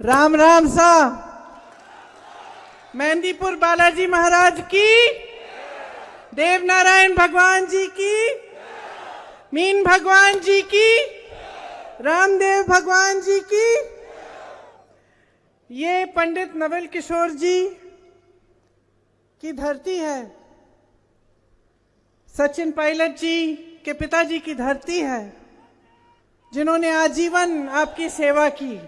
राम राम सा। मेहंदीपुर बालाजी महाराज की, देव नारायण भगवान जी की, मीन भगवान जी की, रामदेव भगवान जी की। ये पंडित नवल किशोर जी की धरती है, सचिन पायलट जी के पिताजी की धरती है, जिन्होंने आजीवन आपकी सेवा की।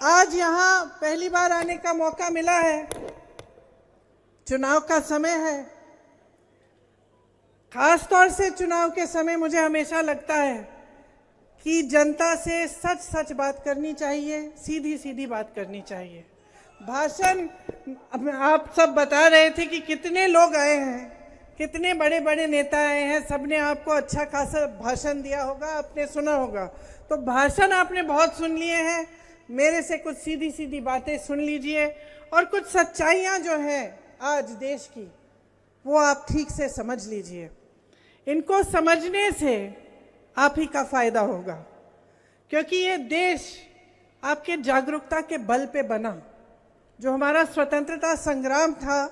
आज यहाँ पहली बार आने का मौका मिला है, चुनाव का समय है। खास तौर से चुनाव के समय मुझे हमेशा लगता है कि जनता से सच सच बात करनी चाहिए, सीधी सीधी बात करनी चाहिए। भाषण आप सब बता रहे थे कि कितने लोग आए हैं, कितने बड़े बड़े नेता आए हैं, सबने आपको अच्छा खासा भाषण दिया होगा, आपने सुना होगा। तो भाषण आपने बहुत सुन लिए हैं, मेरे से कुछ सीधी सीधी बातें सुन लीजिए और कुछ सच्चाइयाँ जो हैं आज देश की, वो आप ठीक से समझ लीजिए। इनको समझने से आप ही का फायदा होगा, क्योंकि ये देश आपके जागरूकता के बल पे बना। जो हमारा स्वतंत्रता संग्राम था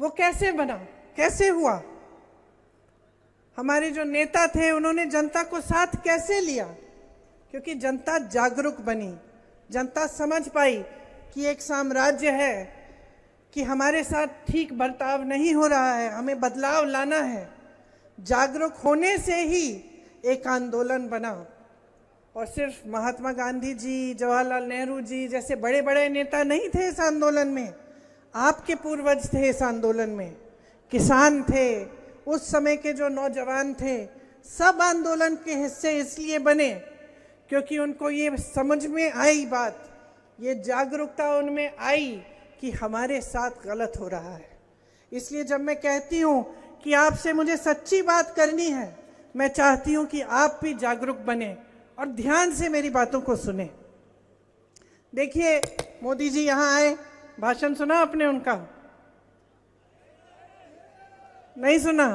वो कैसे बना, कैसे हुआ? हमारे जो नेता थे उन्होंने जनता को साथ कैसे लिया? क्योंकि जनता जागरूक बनी, जनता समझ पाई कि एक साम्राज्य है, कि हमारे साथ ठीक बर्ताव नहीं हो रहा है, हमें बदलाव लाना है। जागरूक होने से ही एक आंदोलन बना। और सिर्फ महात्मा गांधी जी, जवाहरलाल नेहरू जी जैसे बड़े बड़े नेता नहीं थे इस आंदोलन में, आपके पूर्वज थे इस आंदोलन में, किसान थे, उस समय के जो नौजवान थे, सब आंदोलन के हिस्से इसलिए बने क्योंकि उनको ये समझ में आई बात, ये जागरूकता उनमें आई कि हमारे साथ गलत हो रहा है। इसलिए जब मैं कहती हूँ कि आपसे मुझे सच्ची बात करनी है, मैं चाहती हूँ कि आप भी जागरूक बने और ध्यान से मेरी बातों को सुने। देखिए, मोदी जी यहाँ आए, भाषण सुना आपने उनका? नहीं सुना?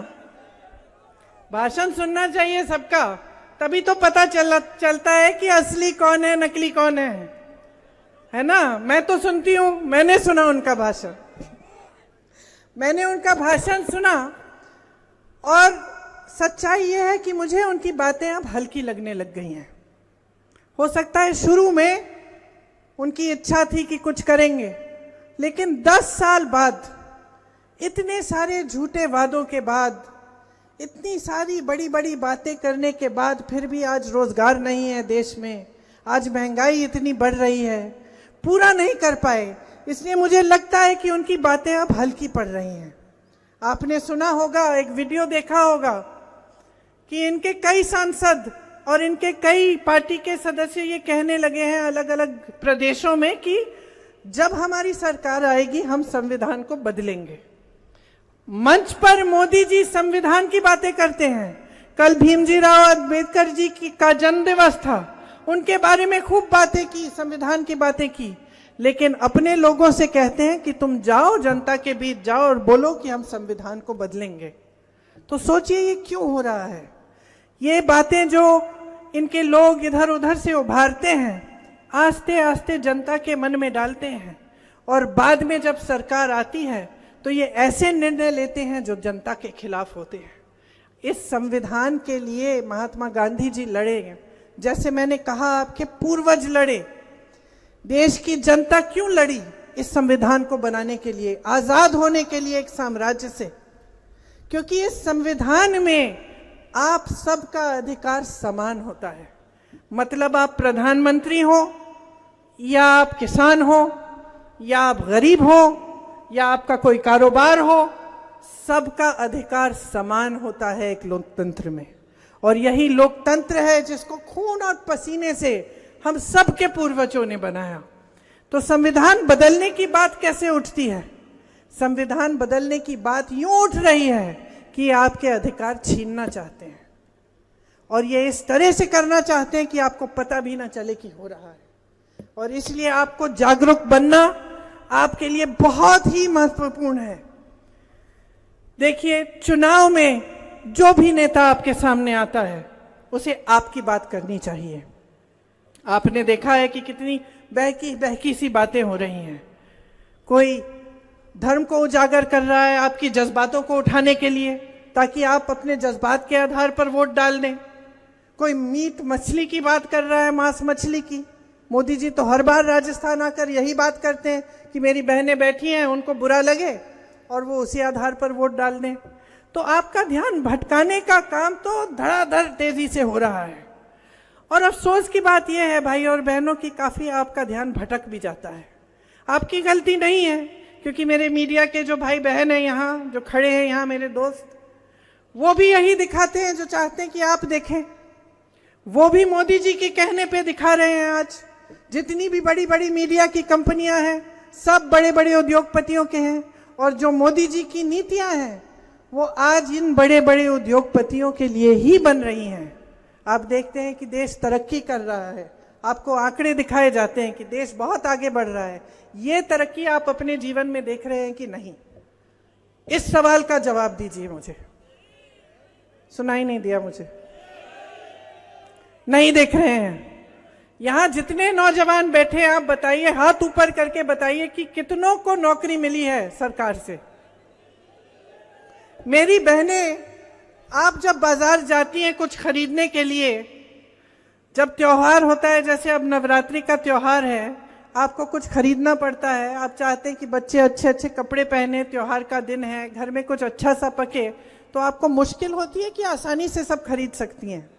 भाषण सुनना चाहिए सबका, तभी तो पता चलता है कि असली कौन है, नकली कौन है ना? मैं तो सुनती हूँ, मैंने सुना उनका भाषण, मैंने उनका भाषण सुना और सच्चाई ये है कि मुझे उनकी बातें अब हल्की लगने लग गई हैं। हो सकता है शुरू में उनकी इच्छा थी कि कुछ करेंगे, लेकिन 10 साल बाद, इतने सारे झूठे वादों के बाद, इतनी सारी बड़ी बड़ी बातें करने के बाद फिर भी आज रोजगार नहीं है देश में, आज महंगाई इतनी बढ़ रही है, पूरा नहीं कर पाए। इसलिए मुझे लगता है कि उनकी बातें अब हल्की पड़ रही हैं। आपने सुना होगा, एक वीडियो देखा होगा कि इनके कई सांसद और इनके कई पार्टी के सदस्य ये कहने लगे हैं अलग अलग प्रदेशों में कि जब हमारी सरकार आएगी हम संविधान को बदलेंगे। मंच पर मोदी जी संविधान की बातें करते हैं। कल भीमजी राव अम्बेडकर जी का जन्म दिवस था, उनके बारे में खूब बातें की, संविधान की बातें की, लेकिन अपने लोगों से कहते हैं कि तुम जाओ, जनता के बीच जाओ और बोलो कि हम संविधान को बदलेंगे। तो सोचिए ये क्यों हो रहा है? ये बातें जो इनके लोग इधर उधर से उभारते हैं, आस्ते आस्ते जनता के मन में डालते हैं, और बाद में जब सरकार आती है तो ये ऐसे निर्णय लेते हैं जो जनता के खिलाफ होते हैं। इस संविधान के लिए महात्मा गांधी जी लड़े, जैसे मैंने कहा आपके पूर्वज लड़े। देश की जनता क्यों लड़ी इस संविधान को बनाने के लिए, आजाद होने के लिए एक साम्राज्य से? क्योंकि इस संविधान में आप सबका अधिकार समान होता है। मतलब आप प्रधानमंत्री हो या आप किसान हो या आप गरीब हो या आपका कोई कारोबार हो, सबका अधिकार समान होता है एक लोकतंत्र में। और यही लोकतंत्र है जिसको खून और पसीने से हम सबके पूर्वजों ने बनाया। तो संविधान बदलने की बात कैसे उठती है? संविधान बदलने की बात यूं उठ रही है कि आपके अधिकार छीनना चाहते हैं, और ये इस तरह से करना चाहते हैं कि आपको पता भी ना चले कि हो रहा है। और इसलिए आपको जागरूक बनना आपके लिए बहुत ही महत्वपूर्ण है। देखिए, चुनाव में जो भी नेता आपके सामने आता है उसे आपकी बात करनी चाहिए, आपने देखा है कि कितनी बहकी बहकी सी बातें हो रही हैं। कोई धर्म को उजागर कर रहा है आपकी जज्बातों को उठाने के लिए, ताकि आप अपने जज्बात के आधार पर वोट डाल दें। कोई मीट मछली की बात कर रहा है, मांस मछली की। मोदी जी तो हर बार राजस्थान आकर यही बात करते हैं कि मेरी बहनें बैठी हैं, उनको बुरा लगे और वो उसी आधार पर वोट डाल दें। तो आपका ध्यान भटकाने का काम तो धड़ाधड़ तेजी से हो रहा है। और अफसोस की बात यह है भाई और बहनों की, काफी आपका ध्यान भटक भी जाता है। आपकी गलती नहीं है, क्योंकि मेरे मीडिया के जो भाई बहन हैं यहाँ जो खड़े हैं, यहाँ मेरे दोस्त, वो भी यही दिखाते हैं जो चाहते हैं कि आप देखें। वो भी मोदी जी के कहने पे दिखा रहे हैं। आज जितनी भी बड़ी बड़ी मीडिया की कंपनियां हैं, सब बड़े बड़े उद्योगपतियों के हैं। और जो मोदी जी की नीतियां हैं वो आज इन बड़े बड़े उद्योगपतियों के लिए ही बन रही हैं। आप देखते हैं कि देश तरक्की कर रहा है, आपको आंकड़े दिखाए जाते हैं कि देश बहुत आगे बढ़ रहा है। ये तरक्की आप अपने जीवन में देख रहे हैं कि नहीं? इस सवाल का जवाब दीजिए मुझे। सुनाई नहीं दिया मुझे? नहीं देख रहे हैं? यहां जितने नौजवान बैठे हैं, आप बताइए, हाथ ऊपर करके बताइए कि कितनों को नौकरी मिली है सरकार से। मेरी बहनें, आप जब बाजार जाती हैं कुछ खरीदने के लिए, जब त्योहार होता है, जैसे अब नवरात्रि का त्योहार है, आपको कुछ खरीदना पड़ता है। आप चाहते हैं कि बच्चे अच्छे अच्छे कपड़े पहने, त्योहार का दिन है, घर में कुछ अच्छा सा पके, तो आपको मुश्किल होती है कि आसानी से सब खरीद सकती हैं?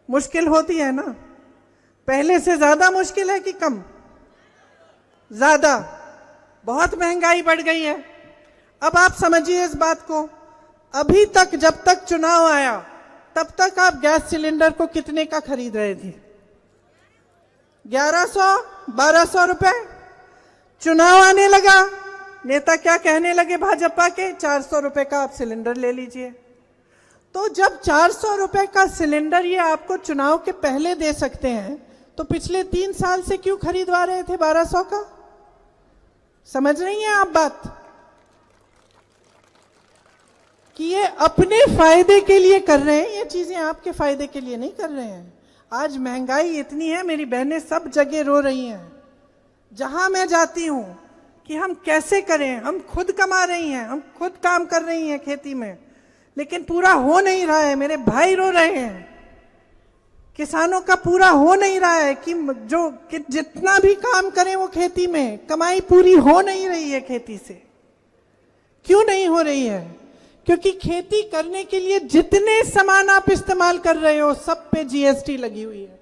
मुश्किल होती है ना? पहले से ज्यादा मुश्किल है कि कम? ज्यादा। बहुत महंगाई बढ़ गई है। अब आप समझिए इस बात को, अभी तक जब तक चुनाव आया तब तक आप गैस सिलेंडर को कितने का खरीद रहे थे? 1100-1200 रुपए। चुनाव आने लगा, नेता क्या कहने लगे भाजपा के? 400 रुपए का आप सिलेंडर ले लीजिए। तो जब 400 रुपए का सिलेंडर ये आपको चुनाव के पहले दे सकते हैं, तो पिछले 3 साल से क्यों खरीदवा रहे थे 1200 का? समझ रही हैं आप बात? कि ये अपने फायदे के लिए कर रहे हैं, ये चीजें आपके फायदे के लिए नहीं कर रहे हैं। आज महंगाई इतनी है, मेरी बहनें सब जगह रो रही हैं। जहां मैं जाती हूं कि हम कैसे करें, हम खुद कमा रही हैं, हम खुद काम कर रही हैं खेती में, लेकिन पूरा हो नहीं रहा है। मेरे भाई रो रहे हैं, किसानों का पूरा हो नहीं रहा है कि जितना भी काम करें वो खेती में, कमाई पूरी हो नहीं रही है खेती से। क्यों नहीं हो रही है? क्योंकि खेती करने के लिए जितने सामान आप इस्तेमाल कर रहे हो सब पे जीएसटी लगी हुई है,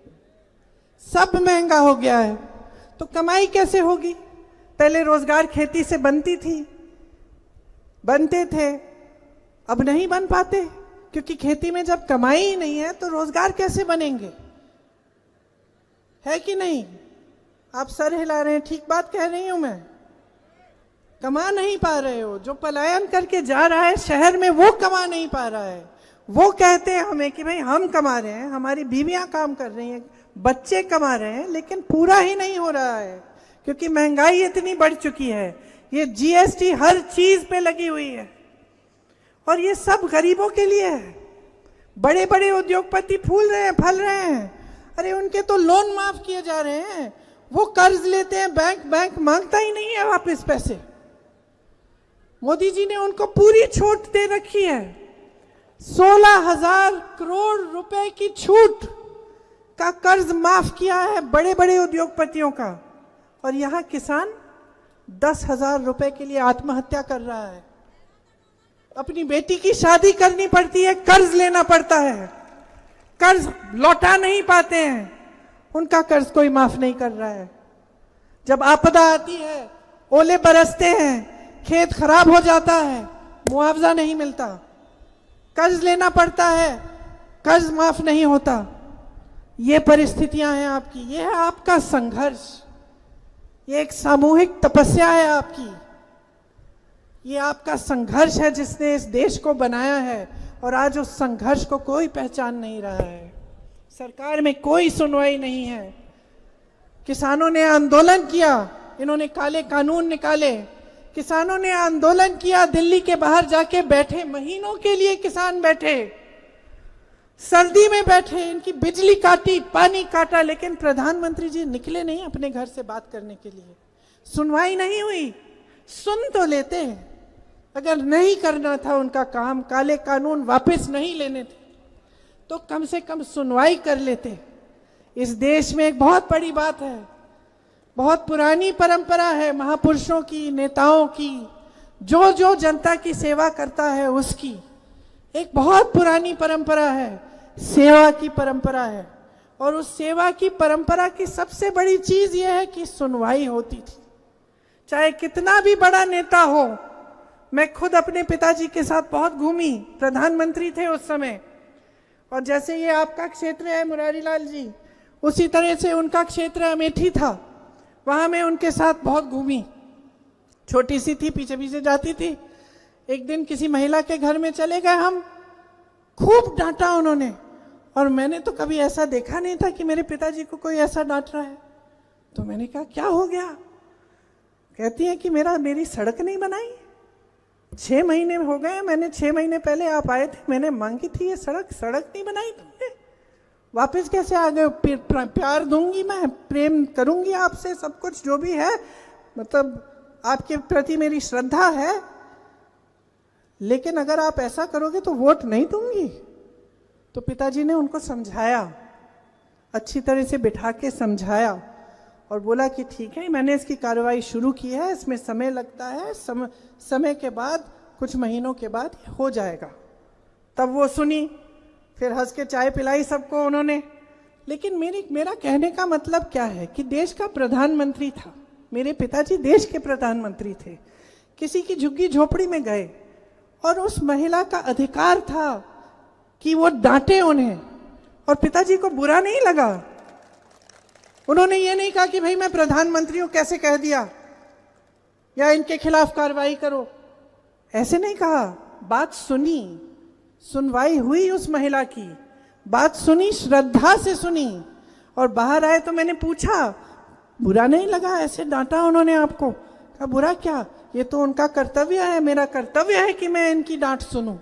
सब महंगा हो गया है। तो कमाई कैसे होगी? पहले रोजगार खेती से बनते थे, अब नहीं बन पाते, क्योंकि खेती में जब कमाई ही नहीं है तो रोजगार कैसे बनेंगे? है कि नहीं? आप सर हिला रहे हैं, ठीक बात कह रही हूं मैं? कमा नहीं पा रहे हो। जो पलायन करके जा रहा है शहर में, वो कमा नहीं पा रहा है। वो कहते हैं हमें कि भाई हम कमा रहे हैं, हमारी बीवियां काम कर रही हैं, बच्चे कमा रहे हैं, लेकिन पूरा ही नहीं हो रहा है, क्योंकि महंगाई इतनी बढ़ चुकी है। ये जीएसटी हर चीज पे लगी हुई है, और ये सब गरीबों के लिए है। बड़े बड़े उद्योगपति फूल रहे हैं, फल रहे हैं। अरे उनके तो लोन माफ किए जा रहे हैं, वो कर्ज लेते हैं, बैंक मांगता ही नहीं है वापस पैसे। मोदी जी ने उनको पूरी छूट दे रखी है। 16,000 करोड़ रुपए की छूट का कर्ज माफ किया है बड़े बड़े उद्योगपतियों का, और यहां किसान 10,000 रुपए के लिए आत्महत्या कर रहा है। अपनी बेटी की शादी करनी पड़ती है, कर्ज लेना पड़ता है, कर्ज लौटा नहीं पाते हैं, उनका कर्ज कोई माफ नहीं कर रहा है। जब आपदा आती है, ओले बरसते हैं, खेत खराब हो जाता है, मुआवजा नहीं मिलता, कर्ज लेना पड़ता है, कर्ज माफ नहीं होता। ये परिस्थितियां हैं आपकी, ये है आपका संघर्ष, ये एक सामूहिक तपस्या है आपकी, ये आपका संघर्ष है जिसने इस देश को बनाया है, और आज उस संघर्ष को कोई पहचान नहीं रहा है। सरकार में कोई सुनवाई नहीं है। किसानों ने आंदोलन किया, इन्होंने काले कानून निकाले, किसानों ने आंदोलन किया, दिल्ली के बाहर जाके बैठे, महीनों के लिए किसान बैठे, सर्दी में बैठे, इनकी बिजली काटी, पानी काटा, लेकिन प्रधानमंत्री जी निकले नहीं अपने घर से बात करने के लिए। सुनवाई नहीं हुई। सुन तो लेते, अगर नहीं करना था उनका काम, काले कानून वापस नहीं लेने थे, तो कम से कम सुनवाई कर लेते। इस देश में एक बहुत बड़ी बात है, बहुत पुरानी परंपरा है महापुरुषों की, नेताओं की, जो जो जनता की सेवा करता है उसकी एक बहुत पुरानी परंपरा है, सेवा की परंपरा है। और उस सेवा की परंपरा की सबसे बड़ी चीज यह है कि सुनवाई होती थी, चाहे कितना भी बड़ा नेता हो। मैं खुद अपने पिताजी के साथ बहुत घूमी, प्रधानमंत्री थे उस समय, और जैसे ये आपका क्षेत्र है मुरारी लाल जी, उसी तरह से उनका क्षेत्र अमेठी था, वहां मैं उनके साथ बहुत घूमी। छोटी सी थी, पीछे पीछे जाती थी। एक दिन किसी महिला के घर में चले गए हम, खूब डांटा उन्होंने, और मैंने तो कभी ऐसा देखा नहीं था कि मेरे पिताजी को कोई ऐसा डांट रहा है। तो मैंने कहा क्या हो गया? कहती है कि मेरी सड़क नहीं बनाई। 6 महीने हो गए, मैंने 6 महीने पहले आप आए थे, मैंने मांगी थी ये सड़क नहीं बनाई तुमने, वापस कैसे आ गए? प्यार दूंगी, मैं प्रेम करूंगी आपसे, सब कुछ जो भी है, मतलब आपके प्रति मेरी श्रद्धा है, लेकिन अगर आप ऐसा करोगे तो वोट नहीं दूंगी। तो पिताजी ने उनको समझाया, अच्छी तरह से बिठा के समझाया, और बोला कि ठीक है, मैंने इसकी कार्रवाई शुरू की है, इसमें समय लगता है, समय के बाद, कुछ महीनों के बाद हो जाएगा। तब वो सुनी, फिर हंस के चाय पिलाई सबको उन्होंने। लेकिन मेरा कहने का मतलब क्या है कि देश का प्रधानमंत्री था, मेरे पिताजी देश के प्रधानमंत्री थे, किसी की झुग्गी झोपड़ी में गए, और उस महिला का अधिकार था कि वो डांटे उन्हें, और पिताजी को बुरा नहीं लगा। उन्होंने ये नहीं कहा कि भाई मैं प्रधानमंत्री हूं, कैसे कह दिया, या इनके खिलाफ कार्रवाई करो, ऐसे नहीं कहा। बात सुनी, सुनवाई हुई, उस महिला की बात सुनी, श्रद्धा से सुनी, और बाहर आए तो मैंने पूछा, बुरा नहीं लगा ऐसे डांटा उन्होंने आपको? कहा बुरा क्या, ये तो उनका कर्तव्य है, मेरा कर्तव्य है कि मैं इनकी डांट सुनूं।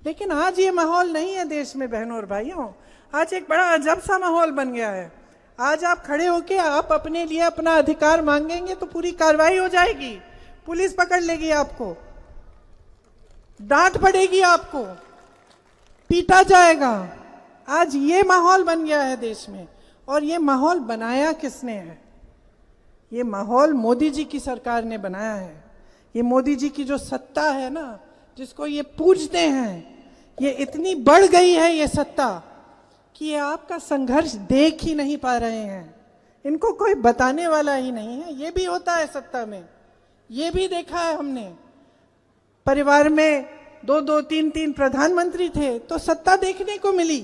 लेकिन आज ये माहौल नहीं है देश में बहनों और भाइयों, आज एक बड़ा अजब सा माहौल बन गया है। आज आप खड़े होके आप अपने लिए अपना अधिकार मांगेंगे तो पूरी कार्रवाई हो जाएगी, पुलिस पकड़ लेगी आपको, डांट पड़ेगी आपको, पीटा जाएगा। आज ये माहौल बन गया है देश में, और ये माहौल बनाया किसने है? ये माहौल मोदी जी की सरकार ने बनाया है। ये मोदी जी की जो सत्ता है ना, जिसको ये पूजते हैं, ये इतनी बढ़ गई है ये सत्ता कि ये आपका संघर्ष देख ही नहीं पा रहे हैं, इनको कोई बताने वाला ही नहीं है। ये भी होता है सत्ता में, ये भी देखा है हमने। परिवार में 2-2, 3-3 प्रधानमंत्री थे तो सत्ता देखने को मिली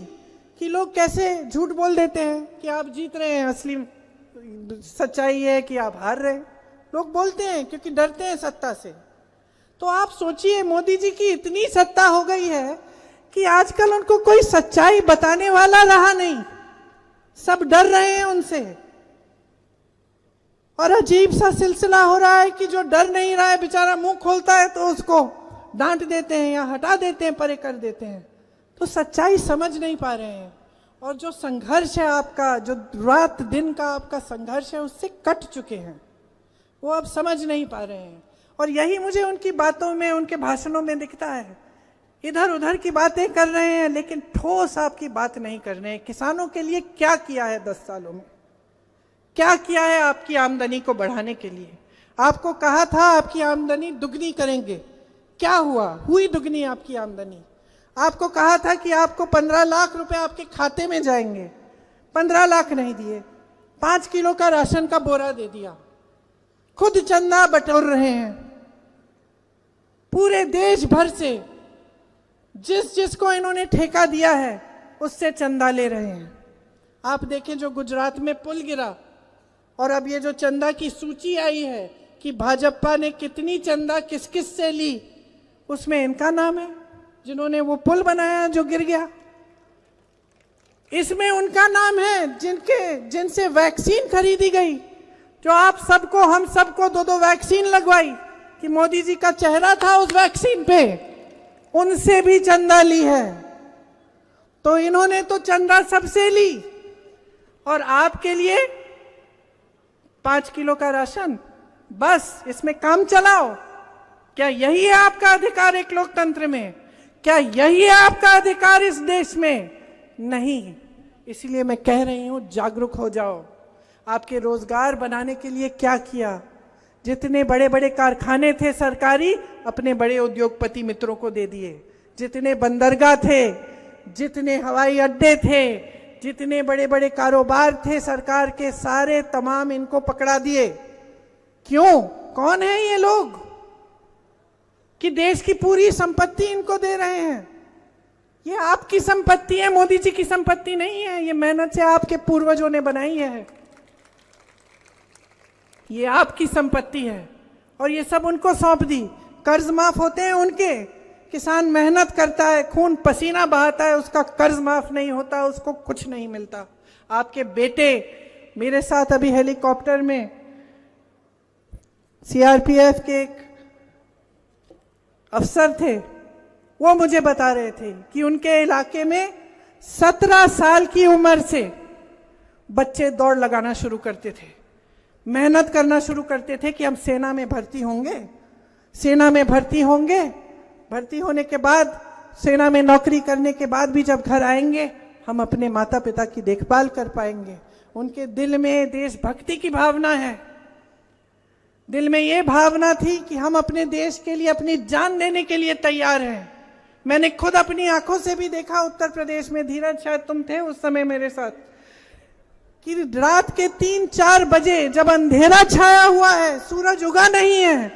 कि लोग कैसे झूठ बोल देते हैं कि आप जीत रहे हैं, असली सच्चाई है कि आप हार रहे हैं। लोग बोलते हैं क्योंकि डरते हैं सत्ता से। तो आप सोचिए, मोदी जी की इतनी सत्ता हो गई है कि आजकल उनको कोई सच्चाई बताने वाला रहा नहीं, सब डर रहे हैं उनसे। और अजीब सा सिलसिला हो रहा है कि जो डर नहीं रहा है बेचारा मुंह खोलता है तो उसको डांट देते हैं या हटा देते हैं, परे कर देते हैं। तो सच्चाई समझ नहीं पा रहे हैं, और जो संघर्ष है आपका, जो रात दिन का आपका संघर्ष है, उससे कट चुके हैं, वो अब समझ नहीं पा रहे हैं। और यही मुझे उनकी बातों में, उनके भाषणों में दिखता है। इधर उधर की बातें कर रहे हैं लेकिन ठोस आपकी बात नहीं कर रहे हैं। किसानों के लिए क्या किया है 10 सालों में, क्या किया है आपकी आमदनी को बढ़ाने के लिए? आपको कहा था आपकी आमदनी दुगनी करेंगे, क्या हुआ? हुई दुगनी आपकी आमदनी। आपको कहा था कि आपको 15 लाख रुपए आपके खाते में जाएंगे, 15 लाख नहीं दिए, 5 किलो का राशन का बोरा दे दिया, खुद चंदा बटोर रहे हैं पूरे देश भर से, जिसको इन्होंने ठेका दिया है उससे चंदा ले रहे हैं। आप देखें जो गुजरात में पुल गिरा, और अब ये जो चंदा की सूची आई है कि भाजपा ने कितनी चंदा किस किस से ली, उसमें इनका नाम है, जिन्होंने वो पुल बनाया जो गिर गया, इसमें उनका नाम है, जिनसे वैक्सीन खरीदी गई, जो आप सबको, हम सबको 2-2 वैक्सीन लगवाई कि मोदी जी का चेहरा था उस वैक्सीन पे, उनसे भी चंदा ली है। तो इन्होंने तो चंदा सबसे ली और आपके लिए 5 किलो का राशन, बस इसमें काम चलाओ। क्या यही है आपका अधिकार एक लोकतंत्र में? क्या यही है आपका अधिकार इस देश में? नहीं। इसलिए मैं कह रही हूं, जागरूक हो जाओ। आपके रोजगार बनाने के लिए क्या किया? जितने बड़े बड़े कारखाने थे सरकारी, अपने बड़े उद्योगपति मित्रों को दे दिए। जितने बंदरगाह थे, जितने हवाई अड्डे थे, जितने बड़े बड़े कारोबार थे सरकार के, सारे तमाम इनको पकड़ा दिए। क्यों? कौन है ये लोग कि देश की पूरी संपत्ति इनको दे रहे हैं? ये आपकी संपत्ति है, मोदी जी की संपत्ति नहीं है। ये मेहनत से आपके पूर्वजों ने बनाई है, ये आपकी संपत्ति है और ये सब उनको सौंप दी। कर्ज माफ होते हैं उनके, किसान मेहनत करता है, खून पसीना बहाता है, उसका कर्ज माफ नहीं होता, उसको कुछ नहीं मिलता। आपके बेटे मेरे साथ अभी हेलीकॉप्टर में सीआरपीएफ के एक अफसर थे, वो मुझे बता रहे थे कि उनके इलाके में 17 साल की उम्र से बच्चे दौड़ लगाना शुरू करते थे, मेहनत करना शुरू करते थे कि हम सेना में भर्ती होंगे, सेना में भर्ती होंगे, भर्ती होने के बाद सेना में नौकरी करने के बाद भी जब घर आएंगे हम अपने माता पिता की देखभाल कर पाएंगे। उनके दिल में देशभक्ति की भावना है, दिल में ये भावना थी कि हम अपने देश के लिए अपनी जान देने के लिए तैयार हैं। मैंने खुद अपनी आंखों से भी देखा उत्तर प्रदेश में, धीरज शायद तुम थे उस समय मेरे साथ, कि रात के 3-4 बजे जब अंधेरा छाया हुआ है, सूरज उगा नहीं है,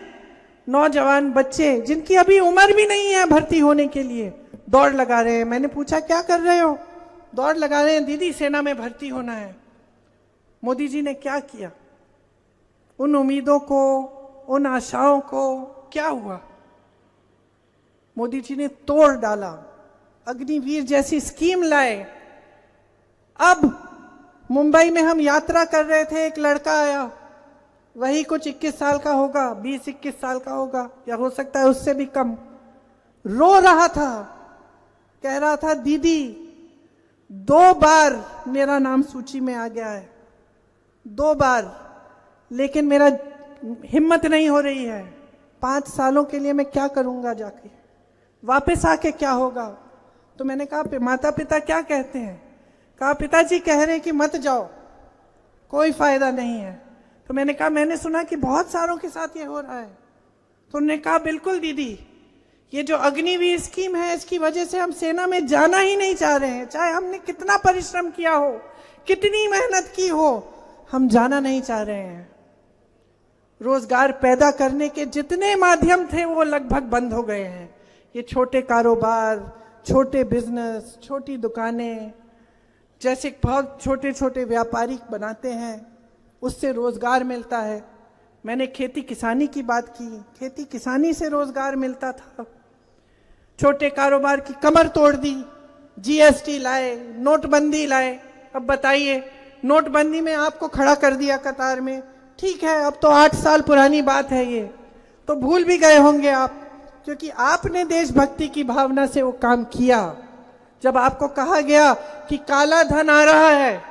नौजवान बच्चे जिनकी अभी उम्र भी नहीं है भर्ती होने के लिए दौड़ लगा रहे हैं। मैंने पूछा क्या कर रहे हो? दौड़ लगा रहे हैं, दीदी सेना में भर्ती होना है। मोदी जी ने क्या किया? उन उम्मीदों को, उन आशाओं को क्या हुआ? मोदी जी ने तोड़ डाला, अग्निवीर जैसी स्कीम लाए। अब मुंबई में हम यात्रा कर रहे थे, एक लड़का आया, वही कुछ 21 साल का होगा, 20-21 साल का होगा, या हो सकता है उससे भी कम। रो रहा था, कह रहा था दीदी 2 बार मेरा नाम सूची में आ गया है, 2 बार, लेकिन मेरा हिम्मत नहीं हो रही है। 5 सालों के लिए मैं क्या करूंगा, जाके वापस आके क्या होगा? तो मैंने कहा माता पिता क्या कहते हैं? कहा पिताजी कह रहे हैं कि मत जाओ, कोई फायदा नहीं है। तो मैंने कहा मैंने सुना कि बहुत सारों के साथ ये हो रहा है। तो उन्होंने कहा बिल्कुल दीदी, ये जो अग्निवीर स्कीम है इसकी वजह से हम सेना में जाना ही नहीं चाह रहे हैं, चाहे हमने कितना परिश्रम किया हो, कितनी मेहनत की हो, हम जाना नहीं चाह रहे हैं। रोजगार पैदा करने के जितने माध्यम थे वो लगभग बंद हो गए हैं। ये छोटे कारोबार, छोटे बिजनेस, छोटी दुकानें, जैसे बहुत छोटे छोटे व्यापारी बनाते हैं, उससे रोजगार मिलता है। मैंने खेती किसानी की बात की, खेती किसानी से रोजगार मिलता था। छोटे कारोबार की कमर तोड़ दी, जीएसटी लाए, नोटबंदी लाए। अब बताइए, नोटबंदी में आपको खड़ा कर दिया कतार में, ठीक है अब तो 8 साल पुरानी बात है, ये तो भूल भी गए होंगे आप, क्योंकि आपने देशभक्ति की भावना से वो काम किया। जब आपको कहा गया कि काला धन आ रहा है,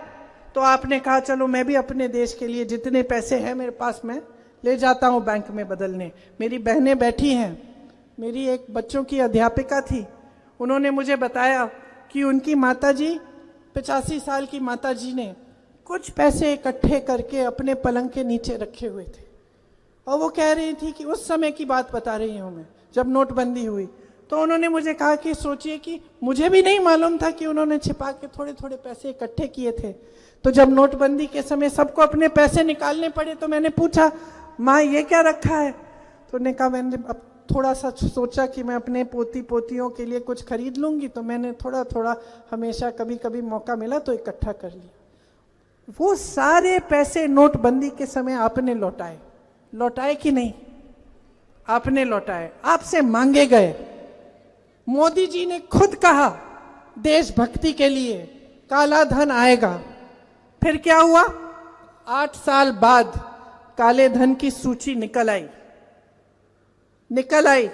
तो आपने कहा चलो मैं भी अपने देश के लिए जितने पैसे हैं मेरे पास मैं ले जाता हूं बैंक में बदलने। मेरी बहनें बैठी हैं, मेरी एक बच्चों की अध्यापिका थी, उन्होंने मुझे बताया कि उनकी माताजी 85 साल की माताजी ने कुछ पैसे इकट्ठे करके अपने पलंग के नीचे रखे हुए थे, और वो कह रही थी कि उस समय की बात बता रही हूं मैं, जब नोटबंदी हुई। तो उन्होंने मुझे कहा कि सोचिए कि मुझे भी नहीं मालूम था कि उन्होंने छिपा के थोड़े थोड़े पैसे इकट्ठे किए थे। तो जब नोटबंदी के समय सबको अपने पैसे निकालने पड़े, तो मैंने पूछा माँ ये क्या रखा है? तो उन्होंने कहा मैंने अब थोड़ा सा सोचा कि मैं अपने पोती पोतियों के लिए कुछ खरीद लूंगी, तो मैंने थोड़ा थोड़ा हमेशा कभी कभी मौका मिला तो इकट्ठा कर लिया। वो सारे पैसे नोटबंदी के समय आपने लौटाए, लौटाए कि नहीं? आपने लौटाए, आपसे मांगे गए। मोदी जी ने खुद कहा देशभक्ति के लिए काला धन आएगा। फिर क्या हुआ? 8 साल बाद काले धन की सूची निकल आई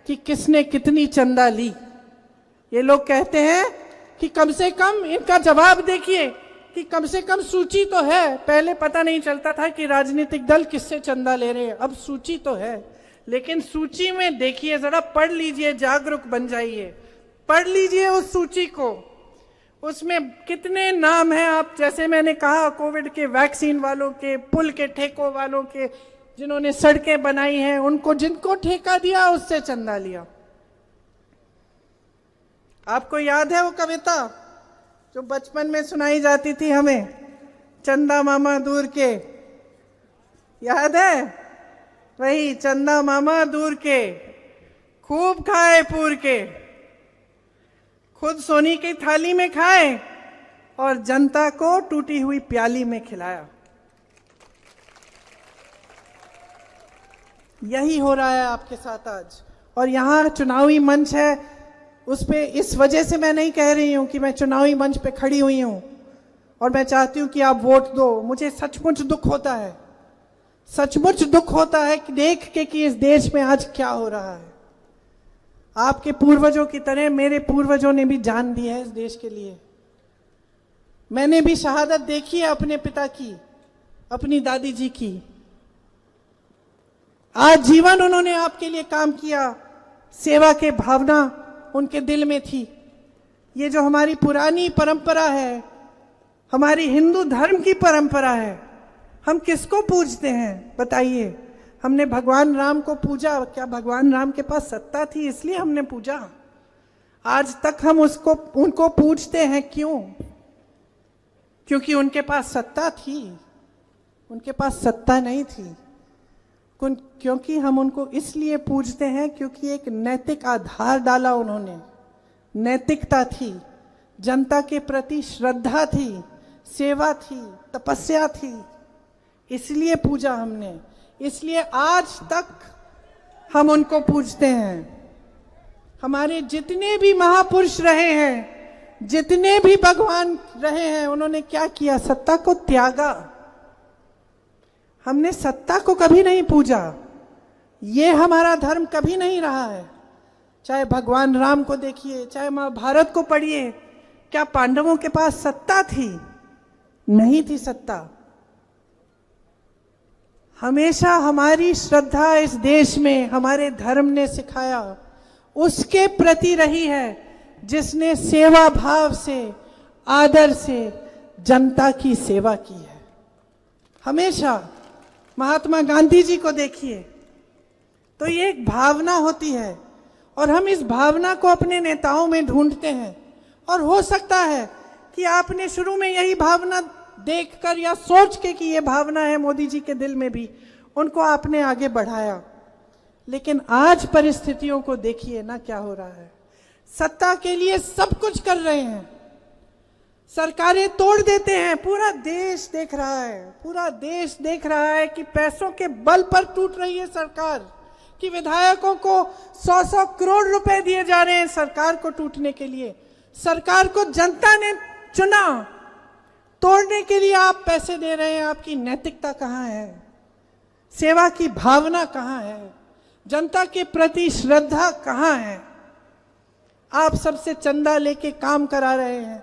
कि किसने कितनी चंदा ली। ये लोग कहते हैं कि कम से कम इनका जवाब देखिए कि कम से कम सूची तो है। पहले पता नहीं चलता था कि राजनीतिक दल किससे चंदा ले रहे हैं, अब सूची तो है। लेकिन सूची में देखिए, जरा पढ़ लीजिए, जागरूक बन जाइए, पढ़ लीजिए उस सूची को। उसमें कितने नाम हैं। आप जैसे मैंने कहा, कोविड के वैक्सीन वालों के, पुल के ठेकों वालों के, जिन्होंने सड़कें बनाई हैं, उनको जिनको ठेका दिया उससे चंदा लिया। आपको याद है वो कविता जो बचपन में सुनाई जाती थी हमें, चंदा मामा दूर के? याद है? वही चंदा मामा दूर के, खूब खाए पूर के, खुद सोनी की थाली में खाए और जनता को टूटी हुई प्याली में खिलाया। यही हो रहा है आपके साथ आज। और यहां चुनावी मंच है, उस पे इस वजह से मैं नहीं कह रही हूं कि मैं चुनावी मंच पे खड़ी हुई हूं और मैं चाहती हूं कि आप वोट दो। मुझे सचमुच दुख होता है, सचमुच दुख होता है कि देख के कि इस देश में आज क्या हो रहा है। आपके पूर्वजों की तरह मेरे पूर्वजों ने भी जान दी है इस देश के लिए। मैंने भी शहादत देखी है अपने पिता की, अपनी दादी जी की। आज जीवन उन्होंने आपके लिए काम किया, सेवा के भावना उनके दिल में थी। ये जो हमारी पुरानी परंपरा है, हमारी हिंदू धर्म की परंपरा है, हम किसको पूजते हैं बताइए? हमने भगवान राम को पूजा, क्या भगवान राम के पास सत्ता थी इसलिए हमने पूजा? आज तक हम उनको पूजते हैं, क्यों? क्योंकि उनके पास सत्ता थी? उनके पास सत्ता नहीं थी। क्योंकि हम उनको इसलिए पूजते हैं क्योंकि एक नैतिक आधार डाला उन्होंने, नैतिकता थी, जनता के प्रति श्रद्धा थी, सेवा थी, तपस्या थी, इसलिए पूजा हमने। इसलिए आज तक हम उनको पूजते हैं। हमारे जितने भी महापुरुष रहे हैं, जितने भी भगवान रहे हैं, उन्होंने क्या किया? सत्ता को त्यागा। हमने सत्ता को कभी नहीं पूजा। ये हमारा धर्म कभी नहीं रहा है। चाहे भगवान राम को देखिए, चाहे महाभारत को पढ़िए, क्या पांडवों के पास सत्ता थी? नहीं थी सत्ता। हमेशा हमारी श्रद्धा इस देश में हमारे धर्म ने सिखाया उसके प्रति रही है, जिसने सेवा भाव से, आदर से जनता की सेवा की है। हमेशा महात्मा गांधी जी को देखिए, तो ये एक भावना होती है और हम इस भावना को अपने नेताओं में ढूंढते हैं। और हो सकता है कि आपने शुरू में यही भावना देखकर या सोच के कि ये भावना है मोदी जी के दिल में भी, उनको आपने आगे बढ़ाया। लेकिन आज परिस्थितियों को देखिए ना, क्या हो रहा है। सत्ता के लिए सब कुछ कर रहे हैं, सरकारें तोड़ देते हैं। पूरा देश देख रहा है, पूरा देश देख रहा है कि पैसों के बल पर टूट रही है सरकार, कि विधायकों को 100-100 करोड़ रुपए दिए जा रहे हैं सरकार को टूटने के लिए। सरकार को जनता ने चुना, तोड़ने के लिए आप पैसे दे रहे हैं। आपकी नैतिकता कहाँ है? सेवा की भावना कहाँ है? जनता के प्रति श्रद्धा कहाँ है? आप सबसे चंदा लेके काम करा रहे हैं।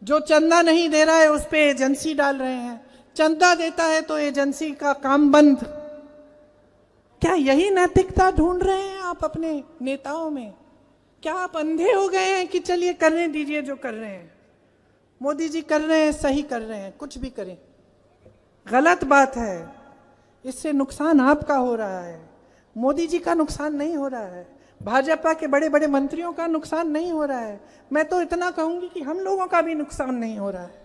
जो चंदा नहीं दे रहा है उस पे एजेंसी डाल रहे हैं, चंदा देता है तो एजेंसी का काम बंद। क्या यही नैतिकता ढूंढ रहे हैं आप अपने नेताओं में? क्या आप अंधे हो गए हैं कि चलिए करने दीजिए जो कर रहे हैं? मोदी जी कर रहे हैं, सही कर रहे हैं, कुछ भी करें, गलत बात है। इससे नुकसान आपका हो रहा है, मोदी जी का नुकसान नहीं हो रहा है, भाजपा के बड़े बड़े मंत्रियों का नुकसान नहीं हो रहा है। मैं तो इतना कहूंगी कि हम लोगों का भी नुकसान नहीं हो रहा है,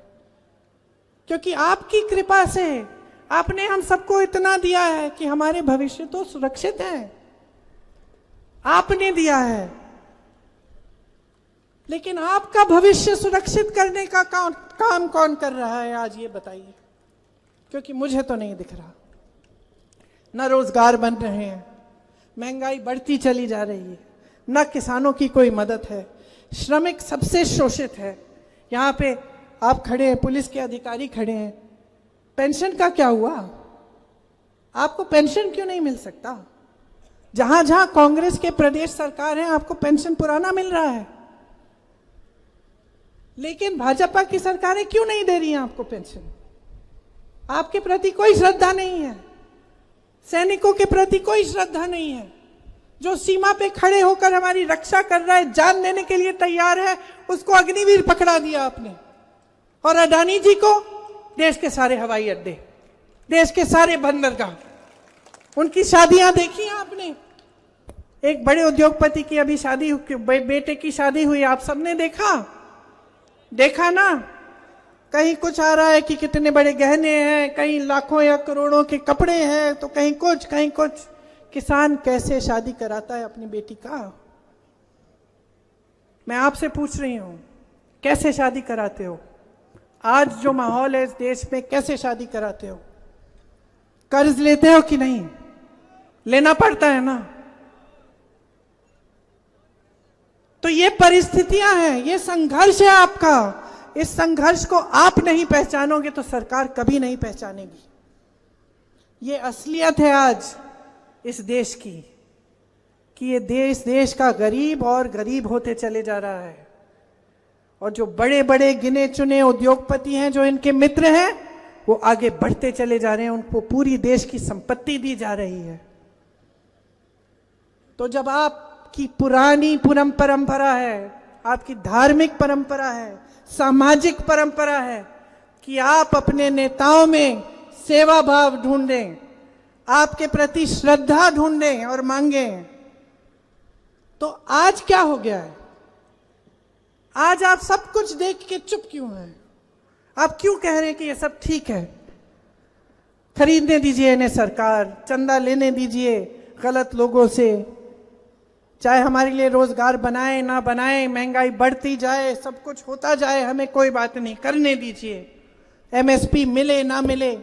क्योंकि आपकी कृपा से आपने हम सबको इतना दिया है कि हमारे भविष्य तो सुरक्षित हैं, आपने दिया है। लेकिन आपका भविष्य सुरक्षित करने का काम कौन कर रहा है आज, ये बताइए? क्योंकि मुझे तो नहीं दिख रहा। न रोजगार बन रहे हैं, महंगाई बढ़ती चली जा रही है, न किसानों की कोई मदद है, श्रमिक सबसे शोषित है। यहाँ पे आप खड़े हैं, पुलिस के अधिकारी खड़े हैं, पेंशन का क्या हुआ? आपको पेंशन क्यों नहीं मिल सकता? जहां जहां कांग्रेस के प्रदेश सरकार है, आपको पेंशन पुराना मिल रहा है। लेकिन भाजपा की सरकारें क्यों नहीं दे रही हैं आपको पेंशन? आपके प्रति कोई श्रद्धा नहीं है, सैनिकों के प्रति कोई श्रद्धा नहीं है। जो सीमा पे खड़े होकर हमारी रक्षा कर रहा है, जान देने के लिए तैयार है, उसको अग्निवीर पकड़ा दिया आपने। और अडानी जी को देश के सारे हवाई अड्डे, देश के सारे बंदरगाह, उनकी शादियां देखी आपने? एक बड़े उद्योगपति की अभी शादी, बेटे की शादी हुई, आप सबने देखा ना? कहीं कुछ आ रहा है कि कितने बड़े गहने हैं, कहीं लाखों या करोड़ों के कपड़े हैं, तो कहीं कुछ। किसान कैसे शादी कराता है अपनी बेटी का? मैं आपसे पूछ रही हूं, कैसे शादी कराते हो? आज जो माहौल है इस देश में, कैसे शादी कराते हो? कर्ज लेते हो कि नहीं? लेना पड़ता है ना। तो ये परिस्थितियां हैं, ये संघर्ष है आपका। इस संघर्ष को आप नहीं पहचानोगे तो सरकार कभी नहीं पहचानेगी। ये असलियत है आज इस देश की, कि ये देश का गरीब और गरीब होते चले जा रहा है। और जो बड़े बड़े गिने चुने उद्योगपति हैं, जो इनके मित्र हैं, वो आगे बढ़ते चले जा रहे हैं, उनको पूरी देश की संपत्ति दी जा रही है। तो जब आपकी पुरानी परंपरा है, आपकी धार्मिक परंपरा है, सामाजिक परंपरा है कि आप अपने नेताओं में सेवा भाव ढूंढें, आपके प्रति श्रद्धा ढूंढें और मांगें, तो आज क्या हो गया है? आज आप सब कुछ देख के चुप क्यों हैं? आप क्यों कह रहे हैं कि ये सब ठीक है? खरीदने दीजिए इन्हें सरकार, चंदा लेने दीजिए गलत लोगों से, चाहे हमारे लिए रोजगार बनाए ना बनाए, महंगाई बढ़ती जाए, सब कुछ होता जाए, हमें कोई बात नहीं, करने दीजिए। एमएसपी मिले ना मिले,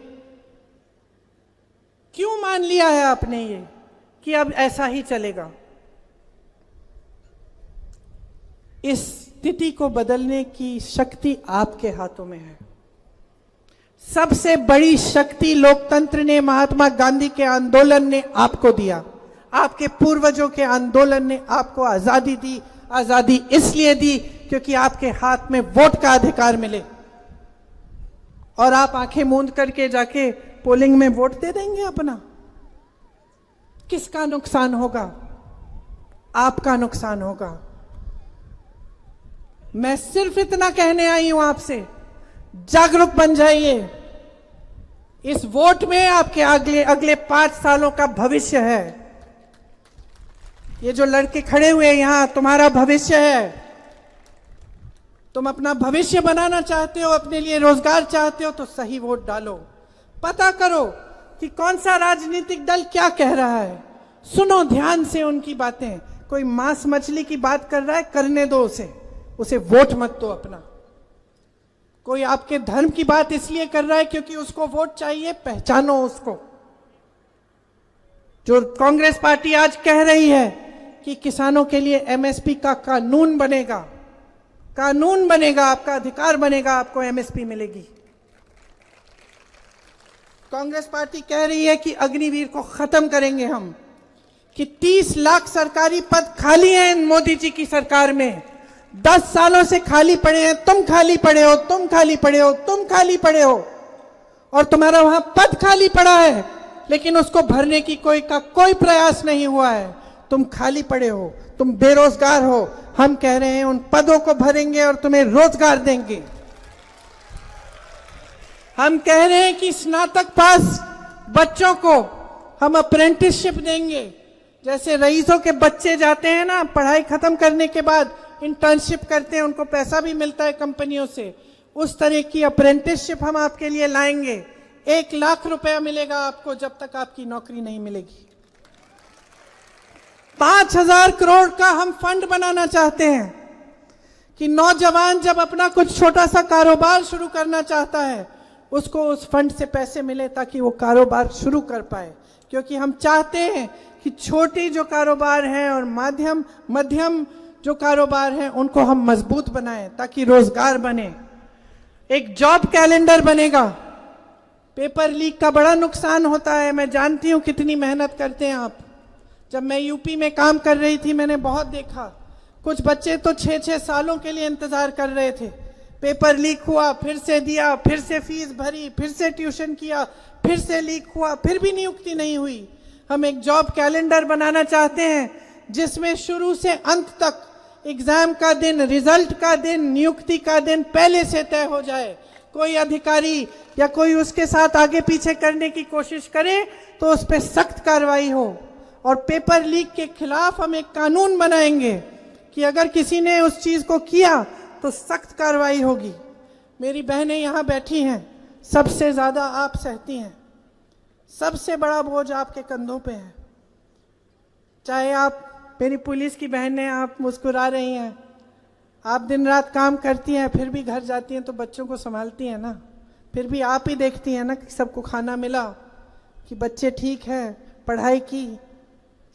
क्यों मान लिया है आपने ये कि अब ऐसा ही चलेगा? इस स्थिति को बदलने की शक्ति आपके हाथों में है। सबसे बड़ी शक्ति लोकतंत्र ने, महात्मा गांधी के आंदोलन ने आपको दिया। आपके पूर्वजों के आंदोलन ने आपको आजादी दी। आजादी इसलिए दी क्योंकि आपके हाथ में वोट का अधिकार मिले, और आप आंखें मूंद करके जाके पोलिंग में वोट दे देंगे अपना। किसका नुकसान होगा? आपका नुकसान होगा। मैं सिर्फ इतना कहने आई हूं आपसे, जागरूक बन जाइए। इस वोट में आपके अगले 5 सालों का भविष्य है। ये जो लड़के खड़े हुए हैं यहां, तुम्हारा भविष्य है। तुम अपना भविष्य बनाना चाहते हो, अपने लिए रोजगार चाहते हो, तो सही वोट डालो। पता करो कि कौन सा राजनीतिक दल क्या कह रहा है, सुनो ध्यान से उनकी बातें। कोई मांस मछली की बात कर रहा है, करने दो उसे वोट मत दो अपना। कोई आपके धर्म की बात इसलिए कर रहा है क्योंकि उसको वोट चाहिए, पहचानो उसको। जो कांग्रेस पार्टी आज कह रही है कि किसानों के लिए एमएसपी का कानून बनेगा, आपका अधिकार बनेगा, आपको एमएसपी मिलेगी। कांग्रेस पार्टी कह रही है कि अग्निवीर को खत्म करेंगे हम, कि 30 लाख सरकारी पद खाली हैं मोदी जी की सरकार में। 10 सालों से खाली पड़े हैं, तुम खाली पड़े हो, तुम खाली पड़े हो, तुम खाली पड़े हो, और तुम्हारा वहां पद खाली पड़ा है, लेकिन उसको भरने की कोई प्रयास नहीं हुआ है। तुम खाली पड़े हो, तुम बेरोजगार हो। हम कह रहे हैं उन पदों को भरेंगे और तुम्हें रोजगार देंगे। हम कह रहे हैं कि स्नातक पास बच्चों को हम अप्रेंटिसशिप देंगे। जैसे रईसों के बच्चे जाते हैं ना, पढ़ाई खत्म करने के बाद इंटर्नशिप करते हैं, उनको पैसा भी मिलता है कंपनियों से, उस तरह की अप्रेंटिसशिप हम आपके लिए लाएंगे। 1 लाख रुपया मिलेगा आपको जब तक आपकी नौकरी नहीं मिलेगी। 5,000 करोड़ का हम फंड बनाना चाहते हैं कि नौजवान जब अपना कुछ छोटा सा कारोबार शुरू करना चाहता है, उसको उस फंड से पैसे मिले ताकि वो कारोबार शुरू कर पाए। क्योंकि हम चाहते हैं कि छोटी जो कारोबार हैं और मध्यम जो कारोबार हैं, उनको हम मजबूत बनाएं ताकि रोजगार बने। एक जॉब कैलेंडर बनेगा। पेपर लीक का बड़ा नुकसान होता है, मैं जानती हूं कितनी मेहनत करते हैं आप। जब मैं यूपी में काम कर रही थी, मैंने बहुत देखा, कुछ बच्चे तो 6-6 सालों के लिए इंतजार कर रहे थे पेपर लीक हुआ, फिर से दिया, फिर से फीस भरी, फिर से ट्यूशन किया, फिर से लीक हुआ, फिर भी नियुक्ति नहीं हुई। हम एक जॉब कैलेंडर बनाना चाहते हैं जिसमें शुरू से अंत तक एग्जाम का दिन, रिजल्ट का दिन, नियुक्ति का दिन पहले से तय हो जाए। कोई अधिकारी या कोई उसके साथ आगे पीछे करने की कोशिश करे तो उस पर सख्त कार्रवाई हो। और पेपर लीक के खिलाफ हम एक कानून बनाएंगे कि अगर किसी ने उस चीज को किया तो सख्त कार्रवाई होगी। मेरी बहनें यहाँ बैठी हैं, सबसे ज्यादा आप सहती हैं, सबसे बड़ा बोझ आपके कंधों पे है। चाहे आप, मेरी पुलिस की बहनें, आप मुस्कुरा रही हैं, आप दिन रात काम करती हैं, फिर भी घर जाती हैं तो बच्चों को संभालती हैं ना, फिर भी आप ही देखती हैं ना कि सबको खाना मिला, कि बच्चे ठीक हैं, पढ़ाई की।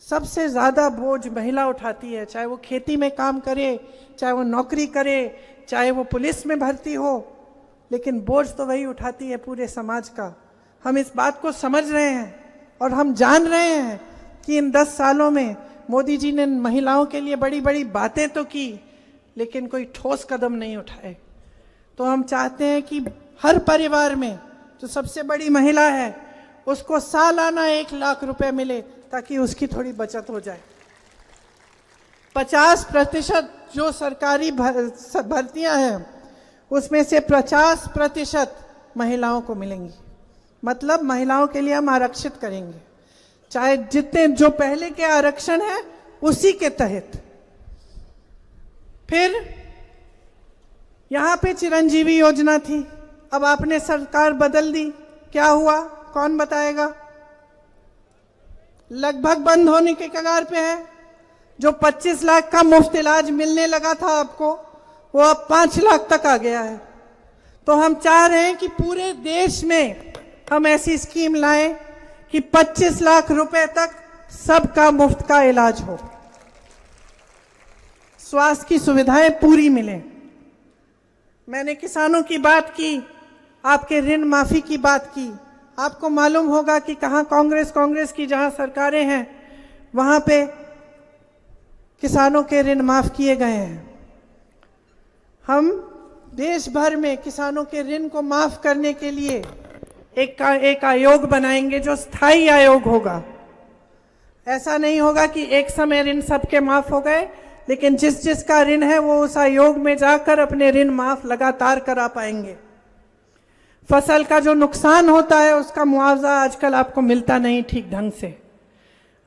सबसे ज्यादा बोझ महिला उठाती है, चाहे वो खेती में काम करे, चाहे वो नौकरी करे, चाहे वो पुलिस में भर्ती हो, लेकिन बोझ तो वही उठाती है पूरे समाज का। हम इस बात को समझ रहे हैं और हम जान रहे हैं कि इन 10 सालों में मोदी जी ने महिलाओं के लिए बड़ी बड़ी बातें तो की, लेकिन कोई ठोस कदम नहीं उठाए। तो हम चाहते हैं कि हर परिवार में जो सबसे बड़ी महिला है उसको सालाना 1 लाख रुपए मिले ताकि उसकी थोड़ी बचत हो जाए। 50% जो सरकारी भर्तियां हैं उसमें से 50% महिलाओं को मिलेंगी। मतलब महिलाओं के लिए हम आरक्षित करेंगे, चाहे जितने जो पहले के आरक्षण है उसी के तहत। फिर यहां पे चिरंजीवी योजना थी, अब आपने सरकार बदल दी, क्या हुआ कौन बताएगा? लगभग बंद होने के कगार पे है। जो 25 लाख का मुफ्त इलाज मिलने लगा था आपको, वो अब 5 लाख तक आ गया है। तो हम चाह रहे हैं कि पूरे देश में हम ऐसी स्कीम लाएं कि 25 लाख रुपए तक सबका मुफ्त का इलाज हो, स्वास्थ्य की सुविधाएं पूरी मिलें। मैंने किसानों की बात की, आपके ऋण माफी की बात की। आपको मालूम होगा कि कहां कांग्रेस की जहां सरकारें हैं वहां पे किसानों के ऋण माफ किए गए हैं। हम देश भर में किसानों के ऋण को माफ करने के लिए एक आयोग बनाएंगे जो स्थायी आयोग होगा। ऐसा नहीं होगा कि एक समय ऋण सबके माफ हो गए, लेकिन जिसका ऋण है वो उस आयोग में जाकर अपने ऋण माफ लगातार करा पाएंगे। फसल का जो नुकसान होता है उसका मुआवजा आजकल आपको मिलता नहीं ठीक ढंग से।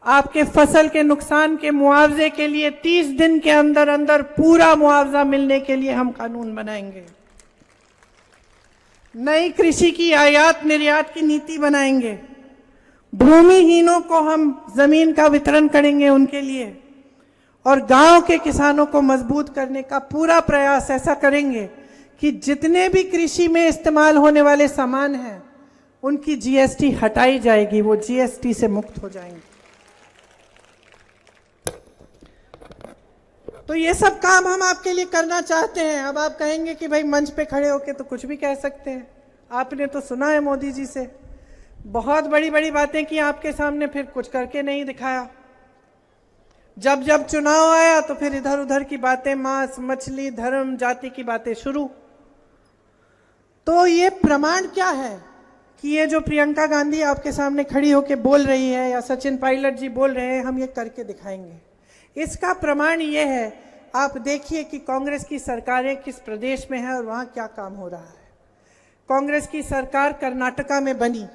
आपके फसल के नुकसान के मुआवजे के लिए 30 दिन के अंदर अंदर पूरा मुआवजा मिलने के लिए हम कानून बनाएंगे। नई कृषि की आयात निर्यात की नीति बनाएंगे। भूमिहीनों को हम जमीन का वितरण करेंगे उनके लिए, और गांव के किसानों को मजबूत करने का पूरा प्रयास ऐसा करेंगे कि जितने भी कृषि में इस्तेमाल होने वाले सामान हैं उनकी जीएसटी हटाई जाएगी, वो जीएसटी से मुक्त हो जाएंगे। तो ये सब काम हम आपके लिए करना चाहते हैं। अब आप कहेंगे कि भाई मंच पे खड़े होके तो कुछ भी कह सकते हैं, आपने तो सुना है मोदी जी से बहुत बड़ी बड़ी बातें की आपके सामने, फिर कुछ करके नहीं दिखाया। जब जब चुनाव आया तो फिर इधर उधर की बातें, मांस मछली धर्म जाति की बातें शुरू। तो ये प्रमाण क्या है कि ये जो प्रियंका गांधी आपके सामने खड़ी होकर बोल रही है या सचिन पायलट जी बोल रहे हैं, हम ये करके दिखाएंगे। इसका प्रमाण ये है, आप देखिए कि कांग्रेस की सरकारें किस प्रदेश में है और वहां क्या काम हो रहा है। कांग्रेस की सरकार कर्नाटका में बनी,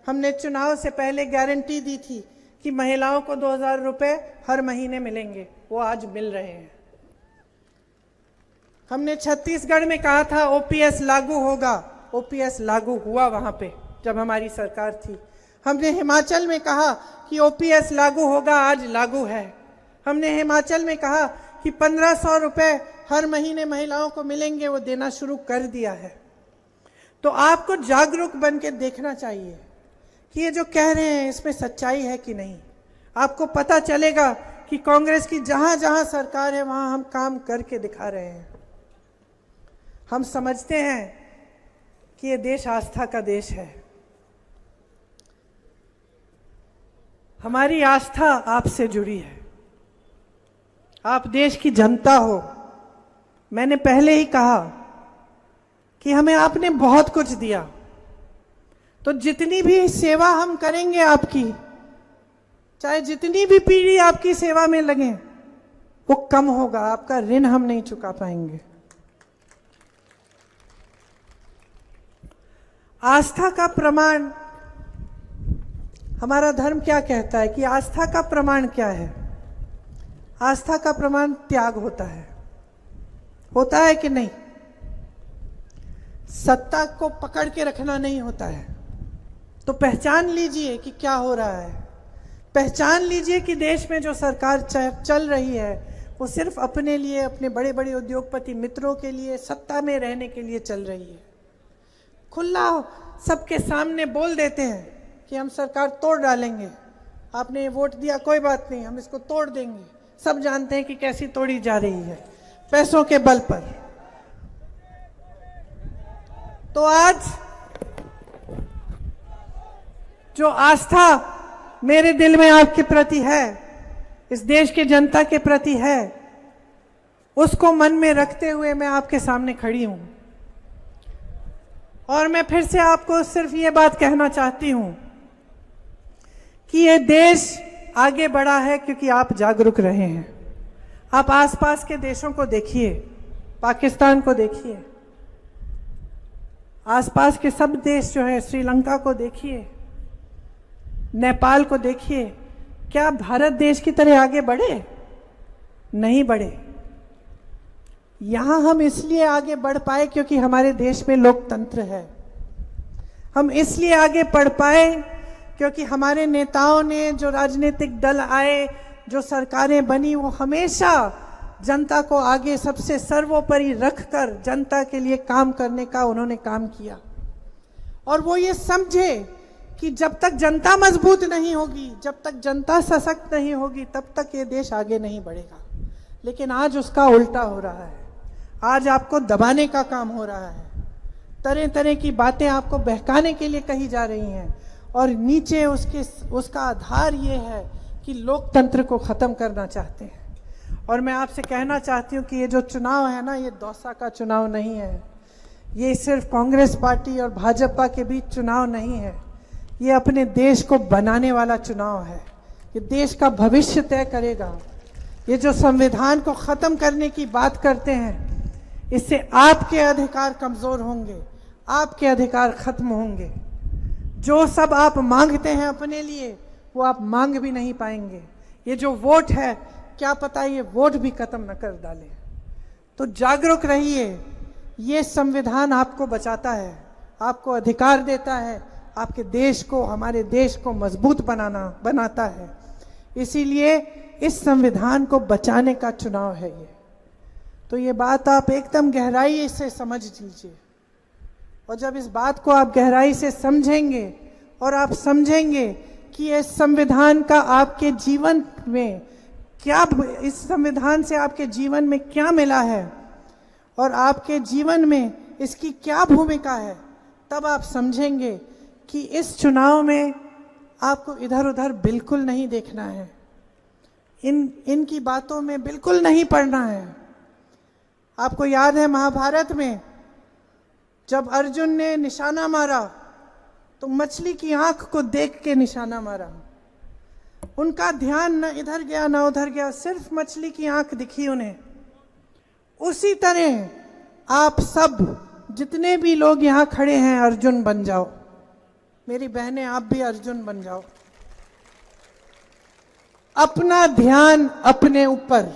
हमने चुनाव से पहले गारंटी दी थी कि महिलाओं को 2000 रुपए हर महीने मिलेंगे, वो आज मिल रहे हैं। हमने छत्तीसगढ़ में कहा था ओपीएस लागू होगा, ओपीएस लागू हुआ वहां पे जब हमारी सरकार थी। हमने हिमाचल में कहा कि ओपीएस लागू होगा, आज लागू है। हमने हिमाचल में कहा कि 1500 रुपए हर महीने महिलाओं को मिलेंगे, वो देना शुरू कर दिया है। तो आपको जागरूक बन के देखना चाहिए कि ये जो कह रहे हैं इसमें सच्चाई है कि नहीं। आपको पता चलेगा कि कांग्रेस की जहां जहां सरकार है वहां हम काम करके दिखा रहे हैं। हम समझते हैं कि ये देश आस्था का देश है। हमारी आस्था आपसे जुड़ी है, आप देश की जनता हो। मैंने पहले ही कहा कि हमें आपने बहुत कुछ दिया, तो जितनी भी सेवा हम करेंगे आपकी, चाहे जितनी भी पीढ़ी आपकी सेवा में लगे, वो कम होगा, आपका ऋण हम नहीं चुका पाएंगे। आस्था का प्रमाण, हमारा धर्म क्या कहता है कि आस्था का प्रमाण क्या है? आस्था का प्रमाण त्याग होता है कि नहीं? सत्ता को पकड़ के रखना नहीं होता है। तो पहचान लीजिए कि क्या हो रहा है, पहचान लीजिए कि देश में जो सरकार चल रही है वो सिर्फ अपने लिए, अपने बड़े बड़े उद्योगपति मित्रों के लिए, सत्ता में रहने के लिए चल रही है। खुला सबके सामने बोल देते हैं कि हम सरकार तोड़ डालेंगे, आपने ये वोट दिया कोई बात नहीं, हम इसको तोड़ देंगे। सब जानते हैं कि कैसी तोड़ी जा रही है, पैसों के बल पर। तो आज जो आस्था मेरे दिल में आपके प्रति है, इस देश के जनता के प्रति है, उसको मन में रखते हुए मैं आपके सामने खड़ी हूं। और मैं फिर से आपको सिर्फ ये बात कहना चाहती हूं कि ये देश आगे बढ़ा है क्योंकि आप जागरूक रहे हैं। आप आसपास के देशों को देखिए, पाकिस्तान को देखिए, आसपास के सब देश जो है, श्रीलंका को देखिए, नेपाल को देखिए, क्या भारत देश की तरह आगे बढ़े? नहीं बढ़े। यहां हम इसलिए आगे बढ़ पाए क्योंकि हमारे देश में लोकतंत्र है। हम इसलिए आगे बढ़ पाए क्योंकि हमारे नेताओं ने, जो राजनीतिक दल आए, जो सरकारें बनी, वो हमेशा जनता को आगे सबसे सर्वोपरि रखकर जनता के लिए काम करने का उन्होंने काम किया। और वो ये समझे कि जब तक जनता मजबूत नहीं होगी, जब तक जनता सशक्त नहीं होगी, तब तक ये देश आगे नहीं बढ़ेगा। लेकिन आज उसका उल्टा हो रहा है। आज आपको दबाने का काम हो रहा है, तरह तरह की बातें आपको बहकाने के लिए कही जा रही हैं, और नीचे उसका आधार ये है कि लोकतंत्र को खत्म करना चाहते हैं। और मैं आपसे कहना चाहती हूँ कि ये जो चुनाव है ना, ये दौसा का चुनाव नहीं है, ये सिर्फ कांग्रेस पार्टी और भाजपा के बीच चुनाव नहीं है, ये अपने देश को बनाने वाला चुनाव है। ये देश का भविष्य तय करेगा। ये जो संविधान को खत्म करने की बात करते हैं, इससे आपके अधिकार कमजोर होंगे, आपके अधिकार खत्म होंगे। जो सब आप मांगते हैं अपने लिए, वो आप मांग भी नहीं पाएंगे। ये जो वोट है, क्या पता ये वोट भी खत्म न कर डाले। तो जागरूक रहिए। ये संविधान आपको बचाता है, आपको अधिकार देता है, आपके देश को, हमारे देश को मजबूत बनाता है। इसीलिए इस संविधान को बचाने का चुनाव है ये। तो ये बात आप एकदम गहराई से समझ लीजिए। और जब इस बात को आप गहराई से समझेंगे और आप समझेंगे कि इस संविधान का आपके जीवन में क्या, इस संविधान से आपके जीवन में क्या मिला है और आपके जीवन में इसकी क्या भूमिका है, तब आप समझेंगे कि इस चुनाव में आपको इधर उधर बिल्कुल नहीं देखना है, इनकी बातों में बिल्कुल नहीं पड़ना है। आपको याद है महाभारत में जब अर्जुन ने निशाना मारा तो मछली की आंख को देख के निशाना मारा। उनका ध्यान न इधर गया न उधर गया, सिर्फ मछली की आंख दिखी उन्हें। उसी तरह आप सब जितने भी लोग यहां खड़े हैं, अर्जुन बन जाओ। मेरी बहनें, आप भी अर्जुन बन जाओ। अपना ध्यान अपने ऊपर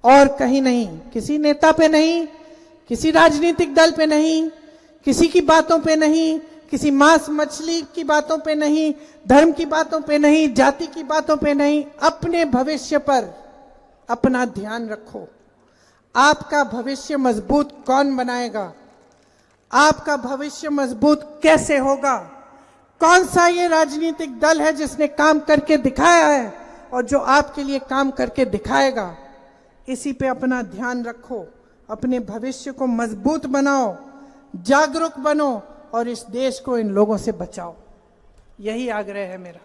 और कहीं नहीं, किसी नेता पे नहीं, किसी राजनीतिक दल पे नहीं, किसी की बातों पे नहीं, किसी मांस मछली की बातों पे नहीं, धर्म की बातों पे नहीं, जाति की बातों पे नहीं, अपने भविष्य पर अपना ध्यान रखो। आपका भविष्य मजबूत कौन बनाएगा? आपका भविष्य मजबूत कैसे होगा? कौन सा ये राजनीतिक दल है जिसने काम करके दिखाया है और जो आपके लिए काम करके दिखाएगा? इसी पे अपना ध्यान रखो, अपने भविष्य को मजबूत बनाओ, जागरूक बनो और इस देश को इन लोगों से बचाओ। यही आग्रह है मेरा,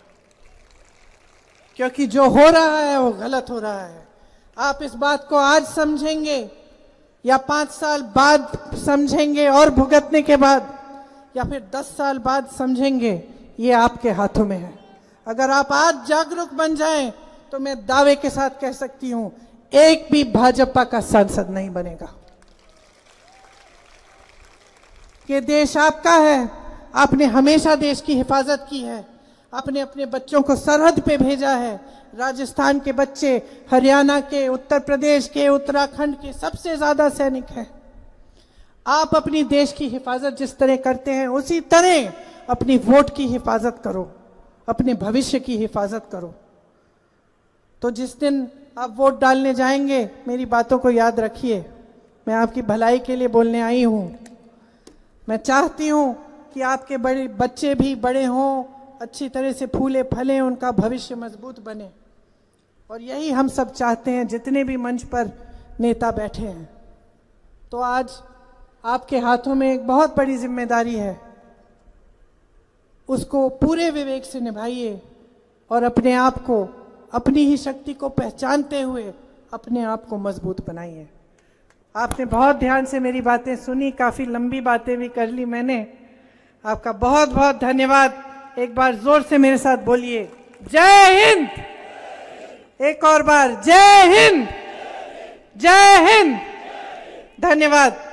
क्योंकि जो हो रहा है वो गलत हो रहा है। आप इस बात को आज समझेंगे, या 5 साल बाद समझेंगे और भुगतने के बाद, या फिर 10 साल बाद समझेंगे, ये आपके हाथों में है। अगर आप आज जागरूक बन जाएं तो मैं दावे के साथ कह सकती हूं, एक भी भाजपा का सांसद नहीं बनेगा। ये देश आपका है, आपने हमेशा देश की हिफाजत की है, आपने अपने बच्चों को सरहद पे भेजा है। राजस्थान के बच्चे, हरियाणा के, उत्तर प्रदेश के, उत्तराखंड के सबसे ज्यादा सैनिक हैं। आप अपनी देश की हिफाजत जिस तरह करते हैं उसी तरह अपनी वोट की हिफाजत करो, अपने भविष्य की हिफाजत करो। तो जिस दिन आप वोट डालने जाएंगे, मेरी बातों को याद रखिए, मैं आपकी भलाई के लिए बोलने आई हूं। मैं चाहती हूं कि आपके बड़े बच्चे भी बड़े हों, अच्छी तरह से फूले फलें, उनका भविष्य मजबूत बने, और यही हम सब चाहते हैं जितने भी मंच पर नेता बैठे हैं। तो आज आपके हाथों में एक बहुत बड़ी जिम्मेदारी है, उसको पूरे विवेक से निभाइए और अपने आप को, अपनी ही शक्ति को पहचानते हुए अपने आप को मजबूत बनाइए। आपने बहुत ध्यान से मेरी बातें सुनी, काफी लंबी बातें भी कर ली मैंने। आपका बहुत बहुत धन्यवाद। एक बार जोर से मेरे साथ बोलिए, जय हिंद। एक और बार, जय हिंद, जय हिंद। धन्यवाद।